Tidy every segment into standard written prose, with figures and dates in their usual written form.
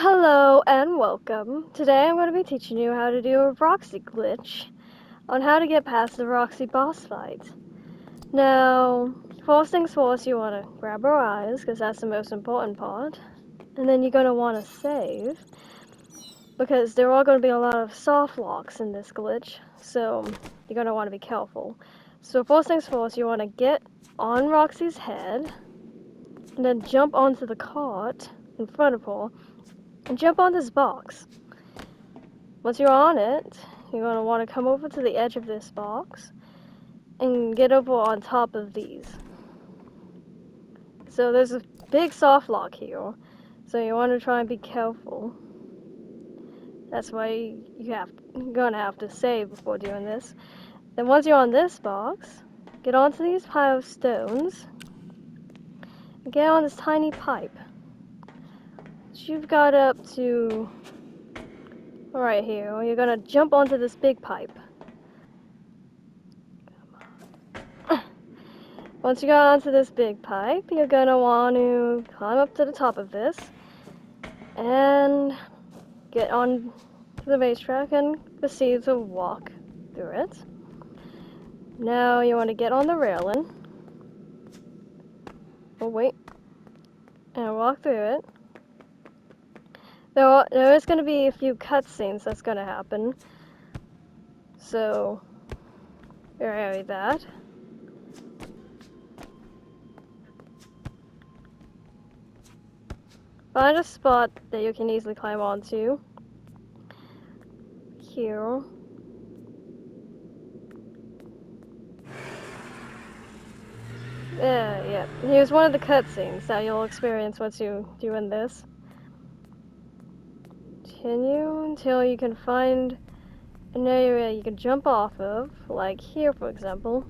Hello and welcome. Today I'm going to be teaching you how to do a Roxy glitch on how to get past the Roxy boss fight. Now, first things first, you want to grab her eyes because that's the most important part. And then you're going to want to save because there are going to be a lot of soft locks in this glitch, so you're going to want to be careful. So first things first, you want to get on Roxy's head and then jump onto the cart in front of her and jump on this box. Once you're on it, you're going to want to come over to the edge of this box and get over on top of these. So there's a big soft lock here, so you want to try and be careful. That's why you're going to have to save before doing this. Then once you're on this box, get onto these pile of stones and get on this tiny pipe. So you've got up to right here. You're going to jump onto this big pipe. Once you got onto this big pipe, you're gonna want to climb up to the top of this and get on the racetrack and proceed to walk through it. Now you want to get on the railing. Oh wait, and walk through it. There is going to be a few cutscenes that's going to happen, so vary that. Find a spot that you can easily climb onto. Here. Yeah. Here's one of the cutscenes that you'll experience once you doing this. Continue until you can find an area you can jump off of, like here, for example.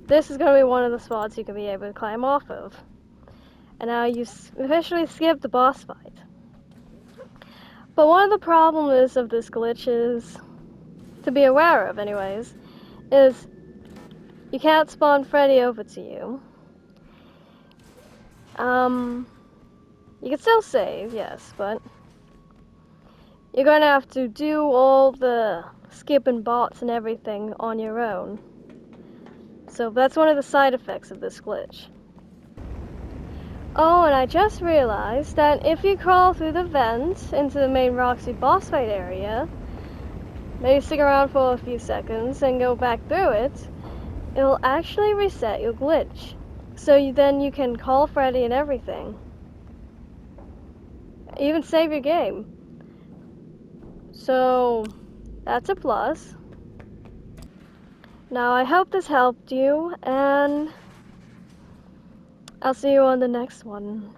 This is going to be one of the spots you can be able to climb off of. And now you officially skipped the boss fight. But one of the problems of this glitch is, to be aware of anyways, is you can't spawn Freddy over to you. You can still save, yes, but you're going to have to do all the skipping bots and everything on your own. So that's one of the side effects of this glitch. Oh, and I just realized that if you crawl through the vent into the main Roxy boss fight area, maybe stick around for a few seconds and go back through it, it'll actually reset your glitch. So then you can call Freddy and everything. Even save your game. So, that's a plus. Now I hope this helped you, and I'll see you on the next one.